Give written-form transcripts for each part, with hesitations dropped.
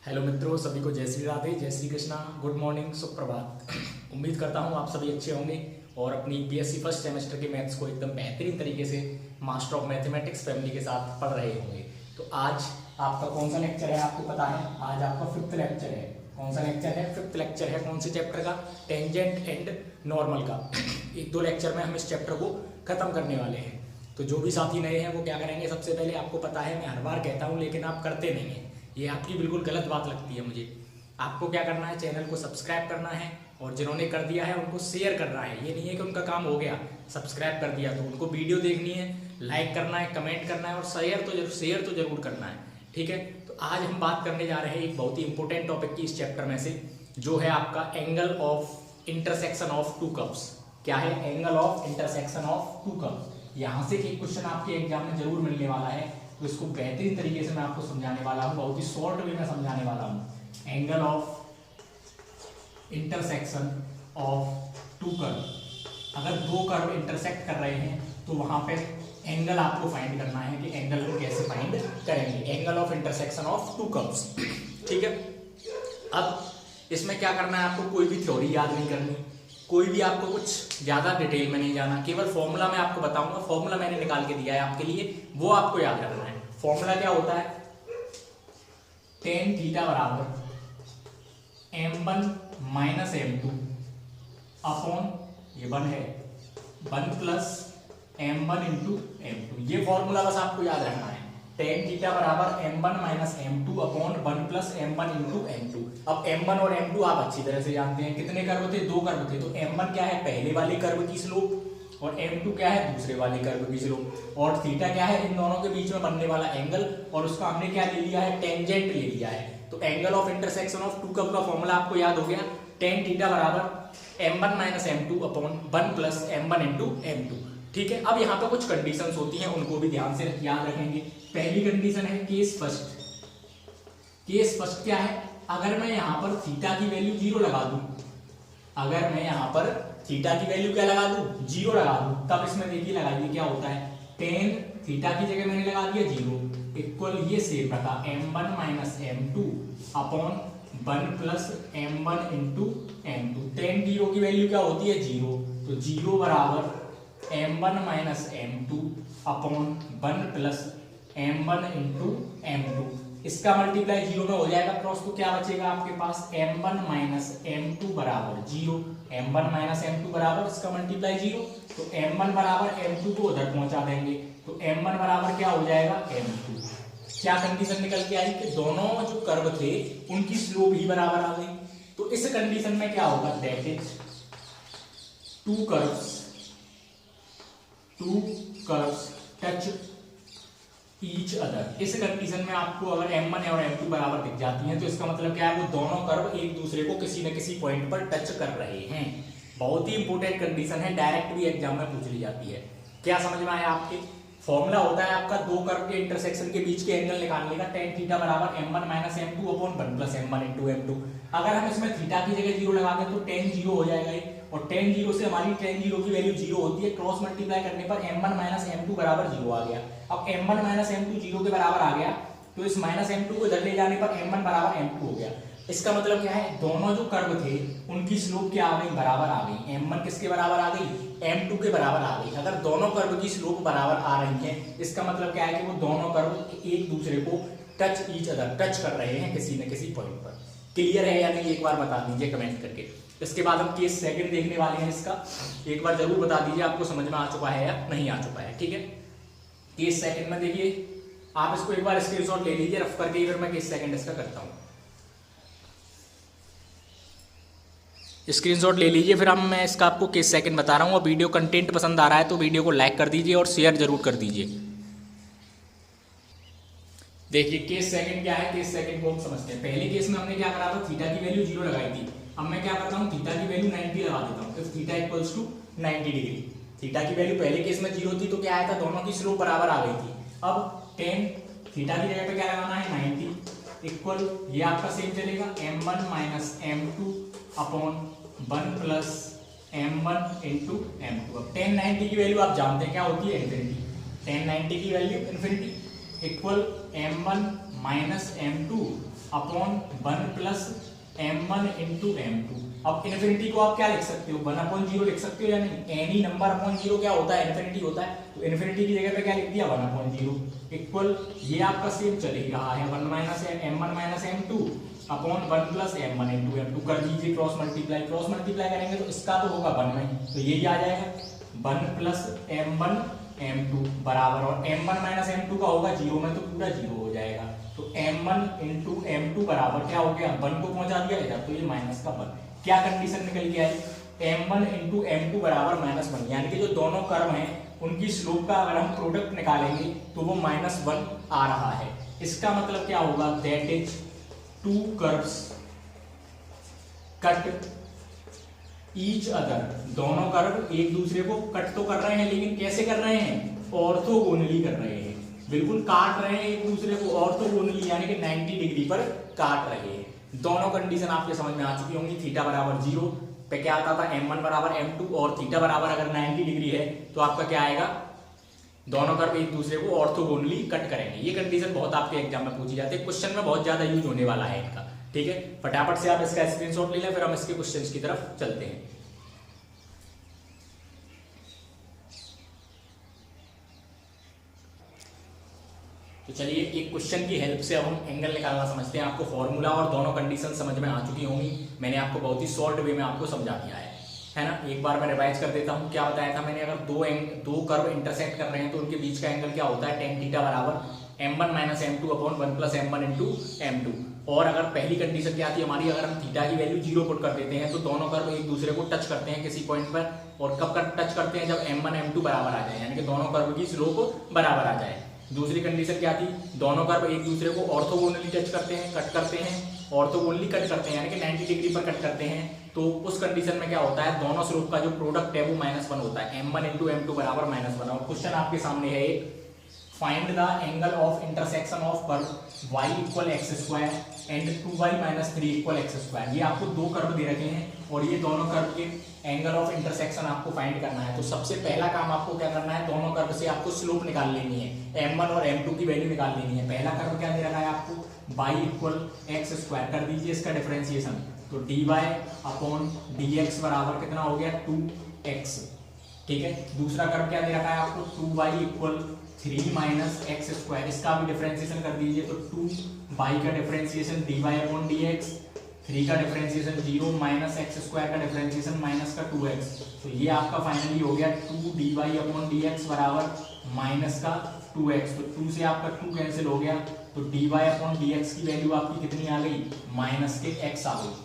Hello मित्रों, सभी को जय श्री राधे, जय श्री कृष्णा, गुड मॉर्निंग, सुप्रभात। उम्मीद करता हूँ आप सभी अच्छे होंगे और अपनी बीएससी फर्स्ट सेमेस्टर के मैथ्स को एकदम बेहतरीन तरीके से मास्टर ऑफ मैथमेटिक्स फैमिली के साथ पढ़ रहे होंगे। तो आज आपका कौन सा लेक्चर है आपको पता है? आज आपका फिफ्थ लेक्चर है। कौन सा लेक्चर है? फिफ्थ लेक्चर है। कौन से चैप्टर का? टेंजेंट एंड नॉर्मल का। एक दो लेक्चर में हम इस चैप्टर को खत्म करने वाले हैं। तो जो भी साथी नए हैं वो क्या करेंगे, सबसे पहले आपको पता है मैं हर बार कहता हूँ लेकिन आप करते नहीं हैं, ये आपकी बिल्कुल गलत बात लगती है मुझे। आपको क्या करना है, चैनल को सब्सक्राइब करना है और जिन्होंने कर दिया है उनको शेयर करना है। ये नहीं है कि उनका काम हो गया, सब्सक्राइब कर दिया तो उनको वीडियो देखनी है, लाइक करना है, कमेंट करना है और शेयर तो जरूर करना है। ठीक है, तो आज हम बात करने जा रहे हैं एक बहुत ही इंपॉर्टेंट टॉपिक की इस चैप्टर में से, जो है आपका angle of intersection of to curves. क्या है? Angle of intersection of to curves. यहाँ से एक क्वेश्चन आपके एग्जाम में जरूर मिलने वाला है, तो इसको बेहतरीन तरीके से मैं आपको समझाने वाला हूँ, बहुत ही शॉर्ट वे में समझाने वाला हूँ। Angle of intersection of two curve. अगर दो कर्व इंटरसेक्ट कर रहे हैं तो वहां पे एंगल आपको फाइंड करना है कि एंगल को कैसे फाइंड करेंगे। Angle of intersection of to curves. ठीक है, अब इसमें क्या करना है आपको, कोई भी थ्योरी याद नहीं करनी, कोई भी आपको कुछ ज्यादा डिटेल में नहीं जाना, केवल फॉर्मूला मैं आपको बताऊंगा। फॉर्मूला मैंने निकाल के दिया है आपके लिए, वो आपको याद रखना है। फॉर्मूला क्या होता है? टेन थीटा बराबर m1 माइनस m2 अपॉन ये 1 है 1 प्लस m1 इंटू m2। ये फॉर्मूला बस आपको याद रखना है। टेन थीटा बराबर m1 minus m2 upon 1 plus m1 into m2। अब m1 और m2 आप अच्छी तरह से जानते हैं, कितने कर्व थे? दो कर्व थे। तो m1 क्या है? पहले वाले कर्व की स्लोप, और m2 क्या है? दूसरे वाले कर्व की स्लोप। और थीटा क्या है? इन दोनों के बीच में बनने वाला एंगल, और उसका हमने क्या ले लिया है? टेंजेंट ले लिया है। तो angle of intersection of two curve का फॉर्मूला आपको याद हो गया, टेन थीटा बराबर m1 minus m2 upon 1 plus m1 into m2। ठीक है, अब यहाँ पे कुछ कंडीशंस होती हैं, उनको भी ध्यान से याद रखेंगे। पहली कंडीशन है केस फर्स्ट। केस फर्स्ट क्या है? अगर मैं यहाँ पर थीटा की वैल्यू 0 लगा दूं, अगर मैं यहाँ पर थीटा की वैल्यू क्या लगा दूं? 0 लगा दूं, तब इसमें देखिए लगाइए क्या होता है। टेन थीटा की जगह मैंने लगा दिया 0 इक्वल ये सेम रखा m1 minus m2 upon 1 plus m1 into m2। Ten 0 की वैल्यू क्या होती है? 0। तो 0 बराबर m1 minus m2 upon 1 plus m1 into m2। इसका मल्टीप्लाई 0 में हो जाएगा क्रॉस, तो क्या बचेगा आपके पास? m1 माइनस m2 बराबर 0। m1 माइनस m2 बराबर इसका मल्टीप्लाई 0, तो m1 बराबर m2 को उधर पहुंचा देंगे, तो m1 बराबर क्या हो जाएगा? m2। क्या कंडीशन निकल के आई कि दोनों जो कर्व थे उनकी स्लोप ही बराबर आ गई। तो इस कंडीशन में क्या होगा? That is to curves touch each other. इस कंडीशन में आपको अगर m1 और m2 बराबर दिख जाती हैं तो इसका मतलब क्या है? वो दोनों कर्व एक दूसरे को किसी न किसी पॉइंट पर टच कर रहे हैं। बहुत ही इंपॉर्टेंट कंडीशन है, डायरेक्ट भी एग्जाम में पूछ ली जाती है। क्या समझ में आया आपके? फॉर्मूला होता है आपका दो कर्व के इंटरसेक्शन के बीच के एंगल निकालने का, टेन थीटा बराबर m1 minus m2 upon 1 plus m1 into m2। अगर हम इसमें थीटा की जगह 0 लगा दें तो टेन 0 हो जाएगा, और टेन 0 से हमारी टेन 0 की वैल्यू 0 होती है। क्रॉस मल्टीप्लाई करने पर m1 माइनस m2 बराबर 0 आ गया। अब m1 माइनस m2 0 के बराबर आ गया, तो इस माइनस m2 को इधर ले जाने पर m1 बराबर m2 हो गया। इसका मतलब क्या है? दोनों जो कर्व थे उनकी स्लोप क्या आ गई? बराबर आ गई। m1 किसके बराबर आ गई? m2 के बराबर आ गई। अगर दोनों कर्व की स्लोप बराबर आ रही है, इसका मतलब क्या है कि वो दोनों कर्व एक दूसरे को टच ईच अदर, टच कर रहे हैं किसी न किसी पॉइंट पर। क्लियर है या नहीं? एक बार बता दीजिए कमेंट करके। इसके बाद हम केस सेकंड देखने वाले हैं, इसका एक बार जरूर बता दीजिए आपको समझ में आ चुका है या नहीं आ चुका है। ठीक है, केस सेकंड में देखिए, आप इसको एक बार स्क्रीनशॉट ले लीजिए रफ करके, फिर मैं केस सेकंड इसका करता हूँ। स्क्रीनशॉट ले लीजिए, फिर मैं इसका आपको केस सेकंड बता रहा हूँ। और वीडियो कंटेंट पसंद आ रहा है तो वीडियो को लाइक कर दीजिए और शेयर जरूर कर दीजिए। देखिए केस सेकंड क्या है, केस सेकंड को हम समझते हैं। पहले केस में हमने क्या करा था? थीटा की वैल्यू 0 लगाई थी। अब मैं क्या करता हूँ? थीटा की वैल्यू 90 लगा देता हूँ। If theta equals to 90 degree. Theta की वैल्यू पहले केस में 0 थी, तो क्या आया था? दोनों की स्लोप बराबर आ गई थी। अब टेन थीटा की जगह पे क्या लगाना है? 90 इक्वल, ये आपका सेम चलेगा m1 minus m2 upon 1 plus m1 into m2। अब टेन 90 की वैल्यू आप जानते हैं क्या होती है? इन्फिनिटी। टेन 90 की value infinity equal m1 minus m2 upon 1 plus m1 into m2। अब इन्फिनिटी को आप क्या लिख सकते हो, 1/0 लिख सकते हो या नहीं। एनी नंबर अपॉन जीरो क्या होता है, इन्फिनिटी होता है। तो इन्फिनिटी की जगह पे क्या लिख दिया, 1/0 इक्वल, ये आपका सेम चल ही रहा है 1 minus m1 minus m2 upon 1 plus m1 into m2। कर दीजिए क्रॉस मल्टीप्लाई करेंगे तो इसका तो होगा 1 में, तो यही आ जाएगा 1 प्लस m1 m2 बराबर, और m1 माइनस m2 का होगा 0 में, तो पूरा 0 हो जाएगा। तो m1 इंटू m2 बराबर क्या हो गया, 1 को पहुंचा दिया इधर, तो ये माइनस का 1। क्या कंडीशन निकल के आई, m1 इंटू m2 बराबर -1, यानी कि जो दोनों कर्व हैं उनकी स्लोप का अगर हम प्रोडक्ट निकालेंगे तो वो -1 आ रहा है। इसका मतलब क्या होगा, that is to curves cut each other, दोनों कर्व एक दूसरे को कट तो कर रहे हैं, लेकिन कैसे कर रहे हैं, ऑर्थोगोनली कर रहे हैं, बिल्कुल काट रहे हैं एक दूसरे को ऑर्थोगोनली, यानी कि 90 डिग्री पर काट रहे हैं। दोनों कंडीशन आपके समझ में आ चुकी होंगी। थीटा बराबर 0 पे क्या आता था, m1 बराबर m2, और थीटा बराबर अगर 90 डिग्री है तो आपका क्या आएगा, दोनों कर्व एक दूसरे को ऑर्थोगोनली कट करेंगे। ये कंडीशन बहुत आपके एग्जाम में पूछी जाती है, क्वेश्चन में बहुत ज्यादा यूज होने वाला है इनका। ठीक है, फटाफट से आप इसका स्क्रीनशॉट ले लें, फिर हम इसके क्वेश्चंस की तरफ चलते हैं। तो चलिए एक क्वेश्चन की हेल्प से अब हम एंगल निकालना समझते हैं। आपको फॉर्मूला और दोनों कंडीशन समझ में आ चुकी होंगी, मैंने आपको बहुत ही शॉर्ट वे में आपको समझा दिया है ना। एक बार मैं रिवाइज कर देता हूँ। क्या बताया था मैंने, अगर दो कर्व इंटरसेक्ट कर रहे हैं तो उनके बीच का एंगल क्या होता है, tan थीटा बराबर m1 minus m2 upon 1 plus m1 into m2। और अगर पहली कंडीशन क्या आती है हमारी, अगर हम थीटा की वैल्यू 0 पुट कर देते हैं तो दोनों कर्व एक दूसरे को टच करते हैं किसी पॉइंट पर, और कब टच करते हैं, जब m1 m2 बराबर आ जाए, यानी कि दोनों कर्व की स्लोप बराबर आ जाए। दूसरी कंडीशन क्या थी, दोनों कर्व एक दूसरे को ऑर्थोगोनली टच करते हैं, कट करते हैं, ऑर्थोगोनली कट करते हैं, यानी कि 90 डिग्री पर कट करते हैं। तो उस कंडीशन में क्या होता है, दोनों स्लोप का जो प्रोडक्ट है वो -1 होता है, m1 इंटू m2 बराबर -1। और क्वेश्चन आपके सामने है एक, find the angle of intersection of curve y equal x square and 2y minus 3 equal x square. ये आपको दो कर्व दे रखे हैं और ये दोनों कर्व के एंगल ऑफ इंटरसेक्शन आपको फाइंड करना है। तो सबसे पहला काम आपको क्या करना है, दोनों कर्व से आपको स्लोप निकाल लेनी है, m1 और m2 की वैल्यू निकाल लेनी है। पहला कर्व क्या दे रखा है आपको, y इक्वल एक्स स्क्वायर, कर दीजिए इसका डिफरेंशिएशन, तो dy अपॉन dx बराबर कितना हो गया 2x। ठीक है, दूसरा कर्व क्या दे रखा है आपको, 2y equal 3 minus x square, इसका भी डिफरेंशिएशन कर दीजिए, तो 2y का डिफरेंशिएशन dy अपॉन dx, 3 का डिफरेंशिएशन 0 माइनस एक्स स्क्वायर का डिफरेंशिएशन माइनस का 2x। तो ये आपका फाइनली हो गया 2 dy अपॉन dx बराबर माइनस का 2x। तो 2 से आपका 2 कैंसिल हो गया, तो dy अपॉन dx की वैल्यू आपकी कितनी आ गई, माइनस के x आ गई।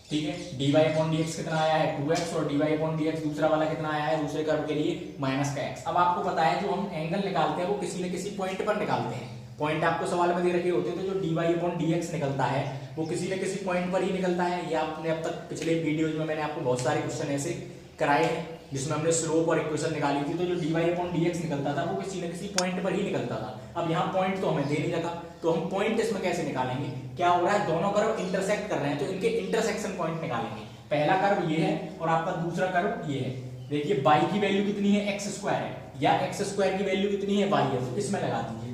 ठीक है, dy अपॉन dx कितना आया है 2x, और dy अपॉन dx दूसरा वाला कितना आया है दूसरे कर्व के लिए माइनस का x। अब आपको पता है जो हम एंगल निकालते हैं वो किसी न किसी पॉइंट पर निकालते हैं। पॉइंट आपको सवाल में दे रखे होते हैं, तो जो dy अपॉन dx निकलता है वो किसी न किसी पॉइंट पर ही निकलता है। ये आपने अब तक पिछले वीडियोज में मैंने आपको बहुत सारे क्वेश्चन ऐसे कराए हैं जिसमें हमने स्लोप और इक्वेशन निकाली थी। तो जो dy अपॉन dx निकलता था वो किसी न किसी पॉइंट पर ही निकलता था। अब यहाँ पॉइंट तो हमें दे नहीं रखा, तो हम पॉइंट इसमें कैसे निकालेंगे, क्या हो रहा है, दोनों कर्व इंटरसेक्ट कर रहे हैं तो इनके इंटरसेक्शन पॉइंट निकालेंगे। पहला कर्व ये है और आपका दूसरा कर्व ये है। देखिए y की वैल्यू कितनी है, एक्स स्क्वायर है, या एक्स स्क्वायर की वैल्यू कितनी है, y है, तो इसमें लगा दीजिए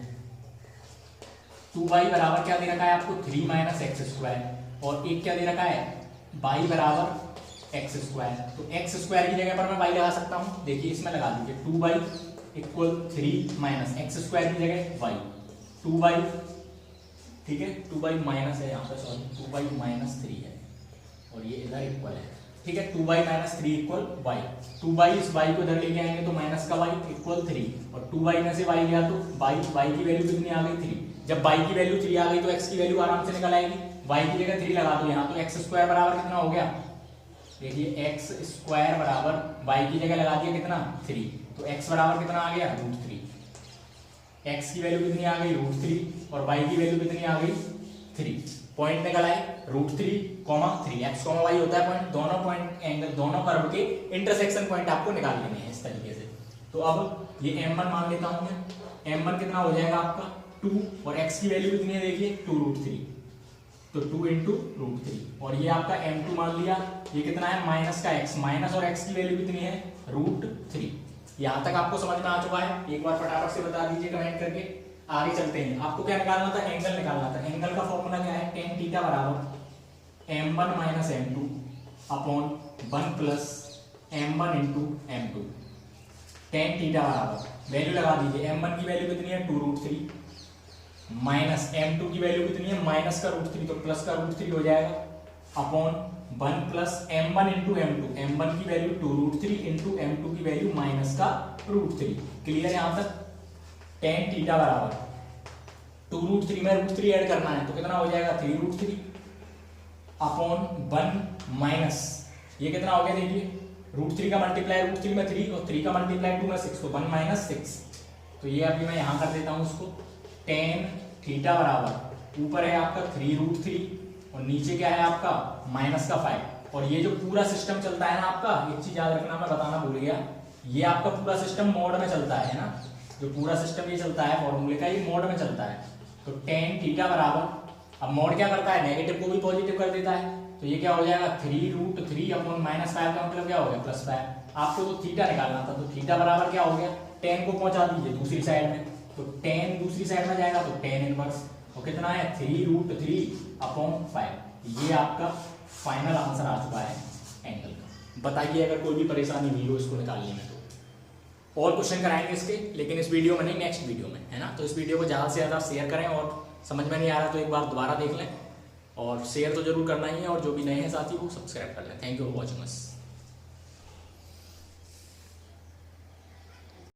2y बराबर क्या दे रखा है आपको 3 माइनस एक्स स्क्वायर, और एक क्या दे रखा है y बराबर एक्स स्क्वायर। तो एक्स स्क्वायर की जगह पर मैं y लगा सकता हूं, देखिए इसमें लगा दीजिए 2y equal 3 minus x square की जगह y, 2y, ठीक है 2y माइनस है यहाँ पे, सॉरी 2y माइनस 3 है और ये इधर इक्वल है। ठीक है, 2y minus 3 equal y, 2y इस y को इधर लेके आएंगे तो माइनस का y इक्वल 3, और 2y में से y गया तो y की वैल्यू कितनी आ गई 3। जब y की वैल्यू 3 आ गई तो x की वैल्यू आराम से निकल आएगी, y की जगह 3 लगा दो यहाँ, तो एक्स स्क्वायर बराबर कितना हो गया, देखिए एक्स स्क्वायर बराबर y की जगह लगा दिया कितना 3, तो x बराबर कितना आ गया √3। x की वैल्यू कितनी आ गई √3 और y की वैल्यू कितनी आ गई 3। पॉइंट निकल आए √3, 3, x, y होता है पॉइंट। दोनों पॉइंट एंगल, दोनों कर्व के इंटरसेक्शन पॉइंट आपको निकाल लेने हैं इस तरीके से। तो अब ये m1 मान लेता हूं मैं, m1 कितना हो जाएगा आपका 2, और x की वैल्यू कितनी है देखिए 2√3, तो 2 इंटू √3, और ये आपका m2 मान लिया, ये कितना है माइनस का x, माइनस और x की वैल्यू कितनी है √3। यहां तक आपको समझ में आ चुका है, एक बार फटाफट से बता दीजिए कमेंट करके। आगे चलते हैं, आपको क्या निकालना था, एंगल निकालना था। एंगल का फॉर्मूला क्या है, टेन थीटा बराबर m1 minus m2 upon 1 plus m1 into m2। Tan theta बराबर वैल्यू लगा दीजिए, m1 की वैल्यू कितनी है 2√3 माइनस m2 की वैल्यू कितनी है माइनस का √3, तो प्लस का √3 हो जाएगा upon 1 plus m1 into m2। m1 की वैल्यू 2√3 इंटू m2 की वैल्यू माइनस का √3। क्लियर है यहाँ तक? टेन थीटा बराबर 2√3 में √3 ऐड करना है तो कितना हो जाएगा 3√3 अपॉन 1 माइनस ये कितना हो गया देखिए, √3 का मल्टीप्लाई √3 में 3 और 3 का मल्टीप्लाई 2 में 6, तो 1 माइनस 6। तो ये अभी मैं यहाँ कर देता हूँ उसको। टेन थीटा बराबर ऊपर है आपका 3√3 और नीचे क्या है आपका माइनस का 5। और ये जो पूरा सिस्टम चलता है ना आपका, एक चीज याद रखना मैं बताना भूल गया, ये आपका पूरा सिस्टम मोड में चलता है ना, जो पूरा सिस्टम ये चलता है फॉर्मूले का, ये मोड में चलता है। तो टेन थीटा बराबर, अब मोड क्या करता है नेगेटिव को भी पॉजिटिव कर देता है, तो ये क्या हो जाएगा 3√3 अपॉन -5 का मतलब क्या हो गया +5। आपको तो थीटा निकालना था, तो थीटा बराबर क्या हो गया, टेन को पहुंचा दीजिए दूसरी साइड में, तो टेन दूसरी साइड में जाएगा तो टेन इनवर्स, और कितना है 3√3 अपॉन 5। ये आपका फाइनल आंसर आ चुका है एंगल का। बताइए अगर कोई भी परेशानी हुई हो इसको निकालने में तो। और क्वेश्चन कराएंगे इसके, लेकिन इस वीडियो में नहीं, नेक्स्ट वीडियो में, है ना। तो इस वीडियो को ज़्यादा से ज़्यादा शेयर करें, और समझ में नहीं आ रहा तो एक बार दोबारा देख लें, और शेयर तो जरूर करना ही है, और जो भी नए हैं साथी वो सब्सक्राइब कर लें। Thank you for watching us.